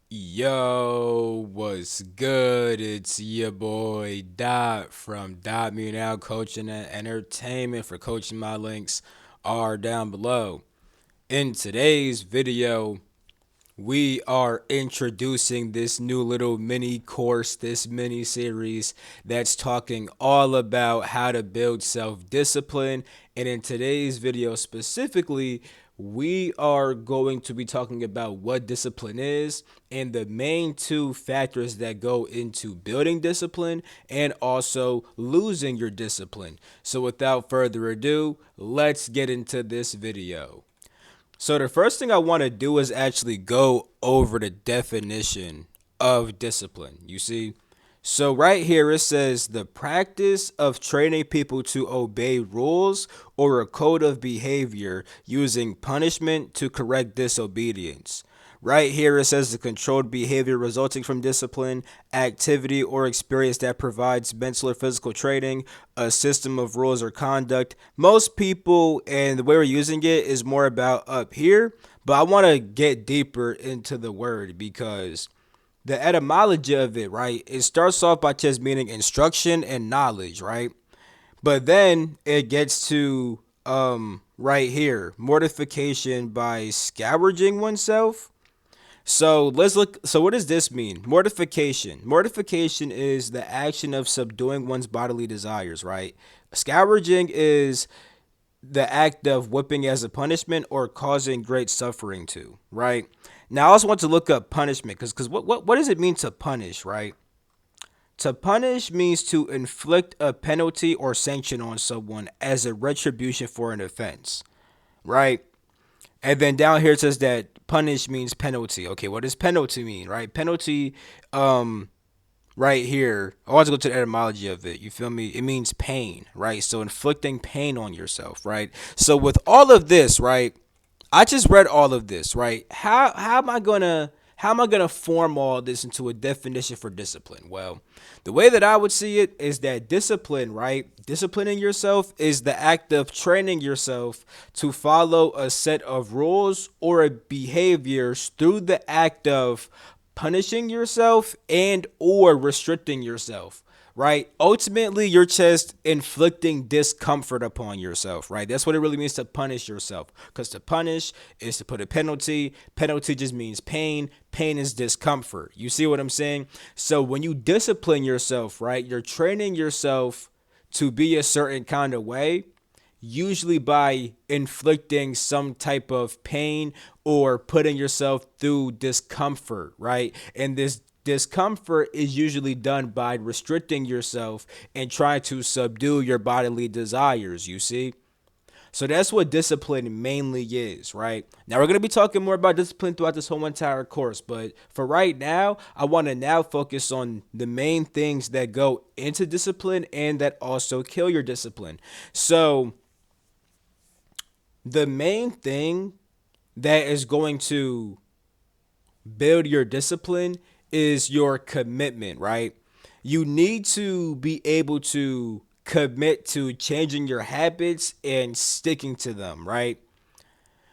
Yo, what's good? It's your boy Dot from Dot Me Now Coaching and Entertainment. For coaching, my links are down below. In today's video, we are introducing this new little mini course, this mini series that's talking all about how to build self discipline. And in today's video specifically, we are going to be talking about what discipline is and the main two factors that go into building discipline and also losing your discipline. So, without further ado, let's get into this video. So the first thing I want to do is actually go over the definition of discipline. You see? So right here it says the practice of training people to obey rules or a code of behavior using punishment to correct disobedience. Right here, it says the controlled behavior resulting from discipline, activity, or experience that provides mental or physical training, a system of rules or conduct. Most people, and the way we're using it is more about up here, but I want to get deeper into the word because the etymology of it, right? It starts off by just meaning instruction and knowledge, right? But then it gets to right here, mortification by scourging oneself. So let's look. So, what does this mean? Mortification. Mortification is the action of subduing one's bodily desires, right? Scourging is the act of whipping as a punishment or causing great suffering to, right? Now, I also want to look up punishment because what does it mean to punish, right? To punish means to inflict a penalty or sanction on someone as a retribution for an offense, right? And then down here it says that punish means penalty. Okay, what does penalty mean, right? Penalty, right here, I want to go to the etymology of it. You feel me? It means pain, right? So inflicting pain on yourself, right? So with all of this, right? I just read all of this, right? How am I gonna form all this into a definition for discipline? Well, the way that I would see it is that discipline, right? Disciplining yourself is the act of training yourself to follow a set of rules or behaviors through the act of punishing yourself and or restricting yourself, right? Ultimately, you're just inflicting discomfort upon yourself, right? That's what it really means to punish yourself. Because to punish is to put a penalty. Penalty just means pain. Pain is discomfort. You see what I'm saying? So when you discipline yourself, right, you're training yourself to be a certain kind of way, usually by inflicting some type of pain or putting yourself through discomfort, right? And this discomfort is usually done by restricting yourself and trying to subdue your bodily desires, you see? So that's what discipline mainly is, right? Now we're going to be talking more about discipline throughout this whole entire course, but for right now, I want to now focus on the main things that go into discipline and that also kill your discipline. So, the main thing that is going to build your discipline is your commitment, right? You need to be able to commit to changing your habits and sticking to them, right?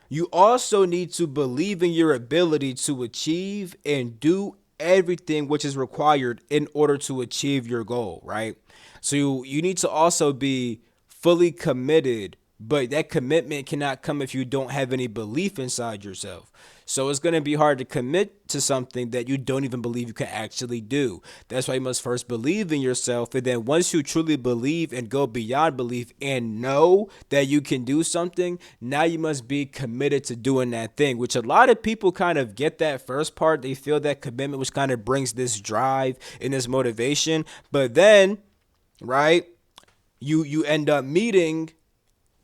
You also need to believe in your ability to achieve and do everything which is required in order to achieve your goal, right? So you need to also be fully committed, but that commitment cannot come if you don't have any belief inside yourself. So it's going to be hard to commit to something that you don't even believe you can actually do. That's why you must first believe in yourself. And then once you truly believe and go beyond belief and know that you can do something, now you must be committed to doing that thing, which a lot of people kind of get that first part. They feel that commitment, which kind of brings this drive and this motivation. But then, right, you end up meeting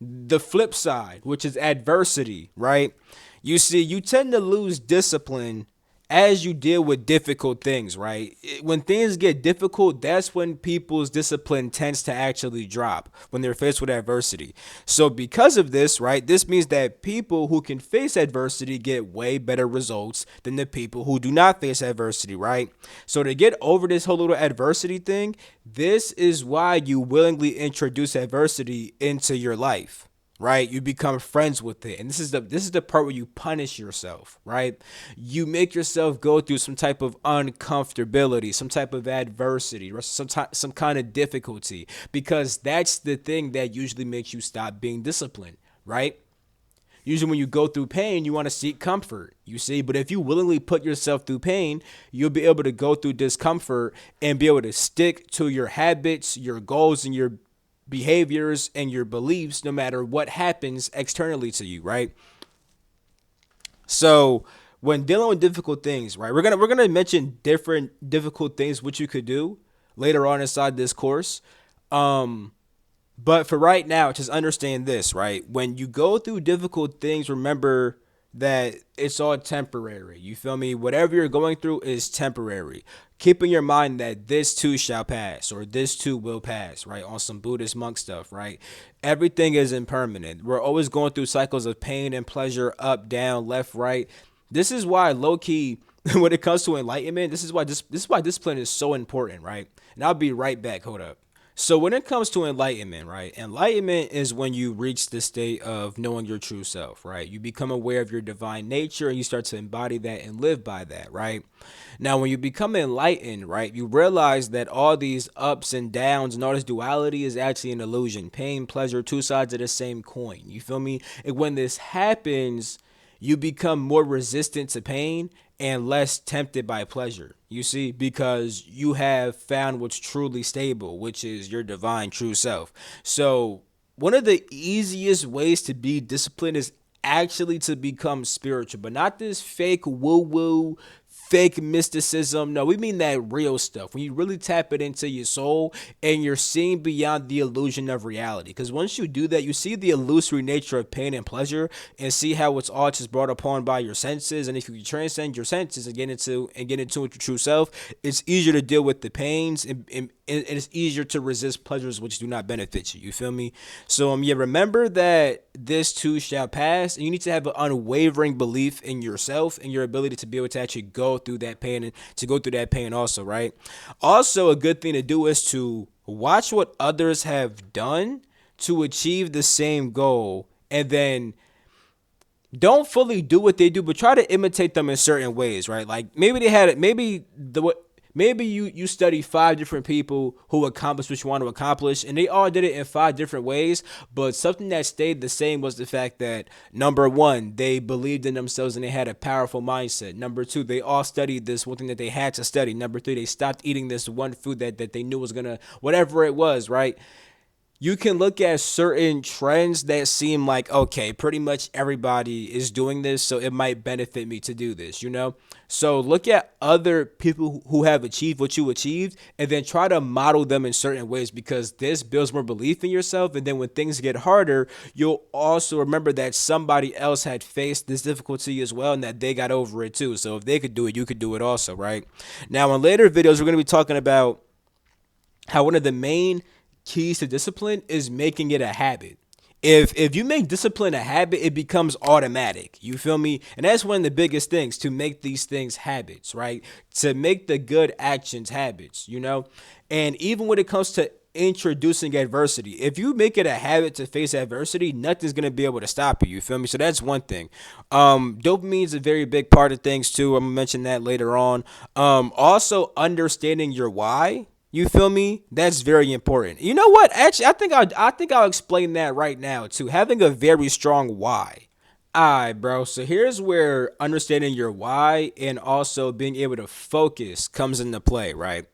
the flip side, which is adversity, right? You see, you tend to lose discipline as you deal with difficult things, right? When things get difficult, that's when people's discipline tends to actually drop when they're faced with adversity. So, because of this, right, this means that people who can face adversity get way better results than the people who do not face adversity, right? So, to get over this whole little adversity thing, this is why you willingly introduce adversity into your life, right? You become friends with it. And this is the part where you punish yourself, right? You make yourself go through some type of uncomfortability, some type of adversity, or some kind of difficulty, because that's the thing that usually makes you stop being disciplined, right? Usually, when you go through pain, you want to seek comfort, you see. But if you willingly put yourself through pain, you'll be able to go through discomfort and be able to stick to your habits, your goals, and your behaviors and your beliefs no matter what happens externally to you, right? So, when dealing with difficult things, right, we're gonna mention different difficult things which you could do later on inside this course. Um, but for right now, just understand this, right? When you go through difficult things, remember that it's all temporary. You feel me? Whatever you're going through is temporary. Keep in your mind that this too shall pass, or this too will pass, right? On some Buddhist monk stuff, right? Everything is impermanent. We're always going through cycles of pain and pleasure, up, down, left, right. This is why low key, when it comes to enlightenment, this is why discipline is so important, right? And I'll be right back. Hold up. So when it comes to enlightenment, right? Enlightenment is when you reach the state of knowing your true self, right? You become aware of your divine nature and you start to embody that and live by that, right? Now, when you become enlightened, right, you realize that all these ups and downs and all this duality is actually an illusion. Pain, pleasure, two sides of the same coin. You feel me? And when this happens, you become more resistant to pain and less tempted by pleasure. You see, because you have found what's truly stable, which is your divine true self. So, one of the easiest ways to be disciplined is actually to become spiritual, but not this fake woo woo, fake mysticism. No, we mean that real stuff. When you really tap it into your soul and you're seeing beyond the illusion of reality. Because once you do that, you see the illusory nature of pain and pleasure and see how it's all just brought upon by your senses. And if you can transcend your senses and get into your true self, it's easier to deal with the pains and it's easier to resist pleasures which do not benefit you. You feel me? So yeah, remember that this too shall pass, and you need to have an unwavering belief in yourself and your ability to be able to actually go through that pain and to go through that pain also, right? Also, a good thing to do is to watch what others have done to achieve the same goal, and then don't fully do what they do, but try to imitate them in certain ways, right? Like maybe they had it, maybe you study five different people who accomplished what you want to accomplish, and they all did it in five different ways. But something that stayed the same was the fact that number one, they believed in themselves and they had a powerful mindset. Number two, they all studied this one thing that they had to study. Number three, they stopped eating this one food that they knew was gonna whatever it was, right? You can look at certain trends that seem like, okay, pretty much everybody is doing this, so it might benefit me to do this, you know? So look at other people who have achieved what you achieved and then try to model them in certain ways, because this builds more belief in yourself. And then when things get harder, you'll also remember that somebody else had faced this difficulty as well and that they got over it too. So if they could do it, you could do it also, right? Now, in later videos, we're going to be talking about how one of the main keys to discipline is making it a habit. If you make discipline a habit, it becomes automatic. You feel me? And that's one of the biggest things, to make these things habits, right? To make the good actions habits, you know? And even when it comes to introducing adversity, if you make it a habit to face adversity, nothing's gonna be able to stop you. You feel me? So that's one thing. Dopamine is a very big part of things too. I'm gonna mention that later on. Also understanding your why. You feel me? That's very important. You know what? Actually, I think I'll explain that right now too. Having a very strong why. Alright, bro. So here's where understanding your why and also being able to focus comes into play, right?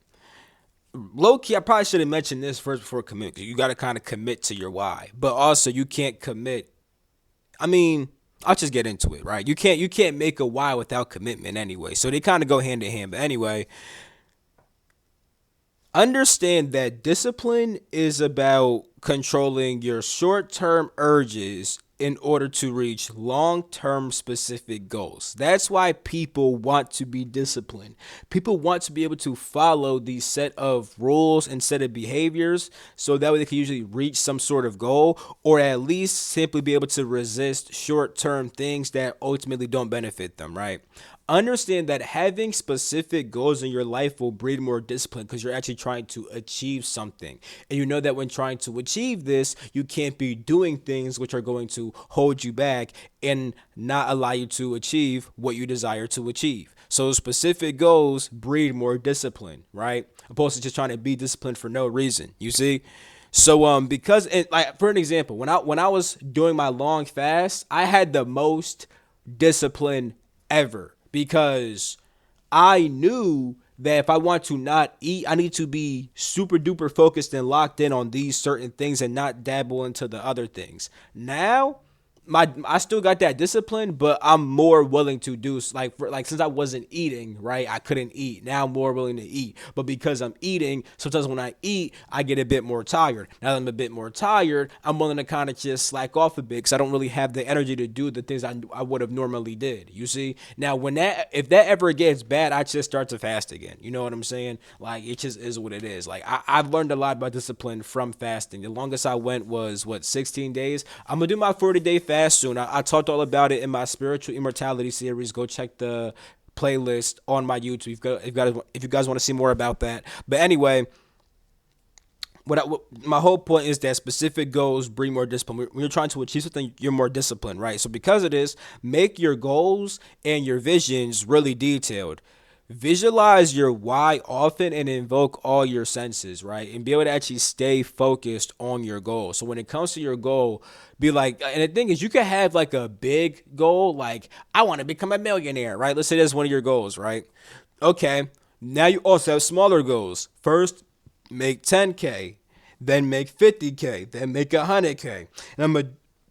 Low key, I probably should have mentioned this first before commit. 'Cause you got to kind of commit to your why, but also you can't commit. I mean, I'll just get into it, right? You can't make a why without commitment anyway. So they kind of go hand in hand. But anyway, understand that discipline is about controlling your short term urges in order to reach long term specific goals. That's why people want to be disciplined. People want to be able to follow these set of rules and set of behaviors so that way they can usually reach some sort of goal, or at least simply be able to resist short term things that ultimately don't benefit them, right? understand that having specific goals in your life will breed more discipline because you're actually trying to achieve something. And you know that when trying to achieve this, you can't be doing things which are going to hold you back and not allow you to achieve what you desire to achieve. So specific goals breed more discipline, right? Opposed to just trying to be disciplined for no reason. You see? So because it, like for an example, when I was doing my long fast, I had the most discipline ever because I knew that if I want to not eat, I need to be super duper focused and locked in on these certain things and not dabble into the other things. Now I still got that discipline, but I'm more willing to do like since I wasn't eating, right? I couldn't eat. Now I'm more willing to eat. But because I'm eating, sometimes when I eat, I get a bit more tired. Now that I'm a bit more tired, I'm willing to kind of just slack off a bit because I don't really have the energy to do the things I would have normally did. You see? Now when that if that ever gets bad, I just start to fast again. You know what I'm saying? Like it just is what it is. Like I've learned a lot about discipline from fasting. The longest I went was 16 days. I'm gonna do my 40-day fast soon. I talked all about it in my spiritual immortality series. Go check the playlist on my YouTube if you guys want to see more about that. But anyway, my whole point is that specific goals bring more discipline. When you're trying to achieve something, you're more disciplined, right? So because of this, make your goals and your visions really detailed. Visualize your why often and invoke all your senses, right? And be able to actually stay focused on your goal. So when it comes to your goal, be like, and the thing is, you can have like a big goal, like I want to become a millionaire, right? Let's say that's one of your goals, right? Okay. Now you also have smaller goals. First, make 10K, then make 50K, then make 100K. And I'm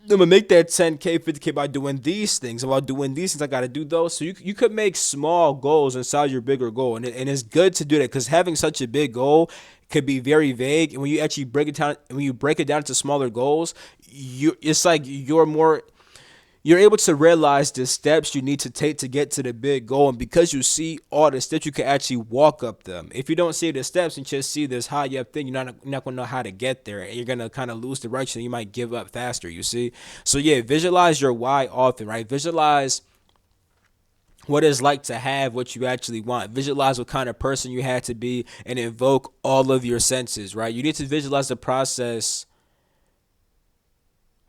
gonna make that 10K, 50K by doing these things. While doing these things, I gotta do those. So you could make small goals inside your bigger goal, and it's good to do that because having such a big goal could be very vague. And when you actually break it down into smaller goals, it's like you're able to realize the steps you need to take to get to the big goal. And because you see all the steps, you can actually walk up them. If you don't see the steps and just see this high up thing, you're not going to know how to get there. And you're going to kind of lose direction. You might give up faster, you see? So, yeah, visualize your why often, right? Visualize what it's like to have what you actually want. Visualize what kind of person you had to be and invoke all of your senses, right? You need to visualize the process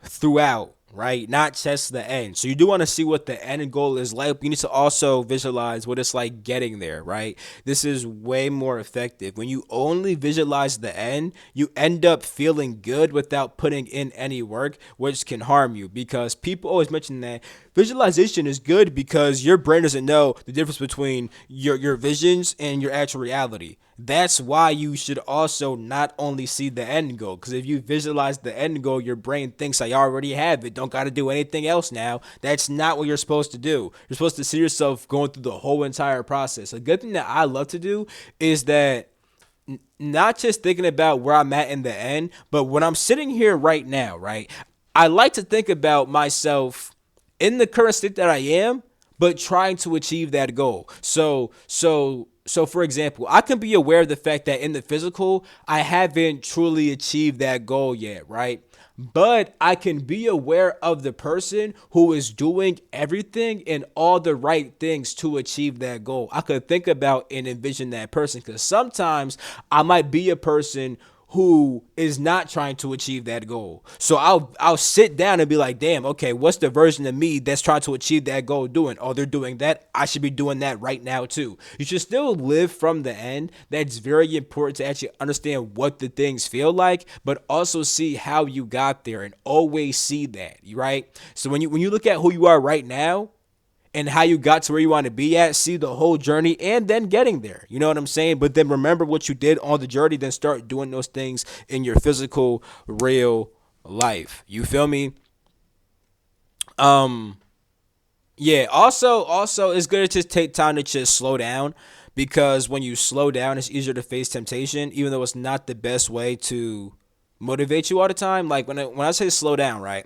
throughout, right? Not just the end. So you do want to see what the end goal is like. You need to also visualize what it's like getting there, right? This is way more effective. When you only visualize the end, you end up feeling good without putting in any work, which can harm you because people always mention that visualization is good because your brain doesn't know the difference between your visions and your actual reality. That's why you should also not only see the end goal, because if you visualize the end goal, your brain thinks I already have it. Don't got to do anything else now. That's not what you're supposed to do. You're supposed to see yourself going through the whole entire process. A good thing that I love to do is that not just thinking about where I'm at in the end, but when I'm sitting here right now, right? I like to think about myself in the current state that I am, but trying to achieve that goal. So for example, I can be aware of the fact that in the physical, I haven't truly achieved that goal yet, right? But I can be aware of the person who is doing everything and all the right things to achieve that goal. I could think about and envision that person because sometimes I might be a person who is not trying to achieve that goal. So I'll sit down and be like, damn, okay, what's the version of me that's trying to achieve that goal doing? Oh, they're doing that. I should be doing that right now too. You should still live from the end. That's very important to actually understand what the things feel like, but also see how you got there and always see that, right? So when you look at who you are right now, and how you got to where you want to be at, see the whole journey and then getting there. You know what I'm saying? But then remember what you did on the journey, then start doing those things in your physical, real life. You feel me? Um, yeah, also it's good to just take time to just slow down because when you slow down, it's easier to face temptation, even though it's not the best way to motivate you all the time. Like when I say slow down, right?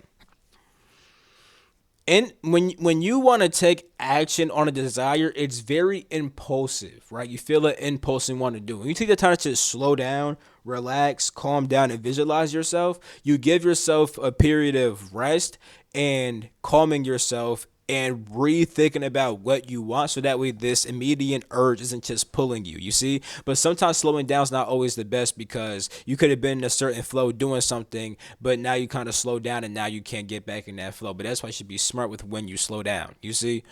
And when you want to take action on a desire, it's very impulsive, right? You feel an impulse and want to do it. When you take the time to just slow down, relax, calm down, and visualize yourself, you give yourself a period of rest and calming yourself and rethinking about what you want, so that way this immediate urge isn't just pulling you, you see. But sometimes slowing down is not always the best, because you could have been in a certain flow doing something, but now you kind of slow down and now you can't get back in that flow. But that's why you should be smart with when you slow down, you see.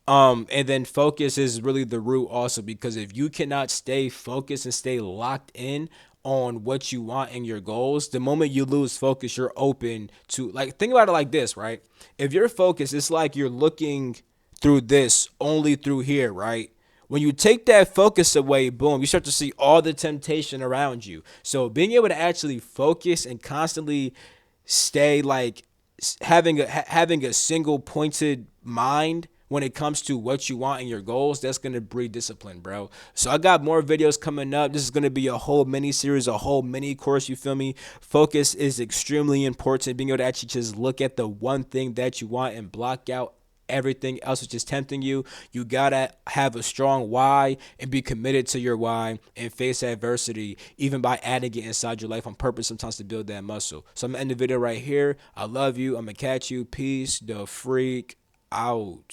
And then focus is really the root also, because if you cannot stay focused and stay locked in on what you want and your goals, the moment you lose focus, you're open to, like, think about it like this, right? If you're focused, it's like you're looking through this only through here, right? When you take that focus away, boom, you start to see all the temptation around you. So being able to actually focus and constantly stay like having a single pointed mind when it comes to what you want and your goals, that's gonna breed discipline, bro. So I got more videos coming up. This is gonna be a whole mini series, a whole mini course. You feel me? Focus is extremely important. Being able to actually just look at the one thing that you want and block out everything else which is tempting you. You gotta have a strong why and be committed to your why and face adversity, even by adding it inside your life on purpose, sometimes to build that muscle. So I'm gonna end the video right here. I love you. I'm gonna catch you. Peace the freak out.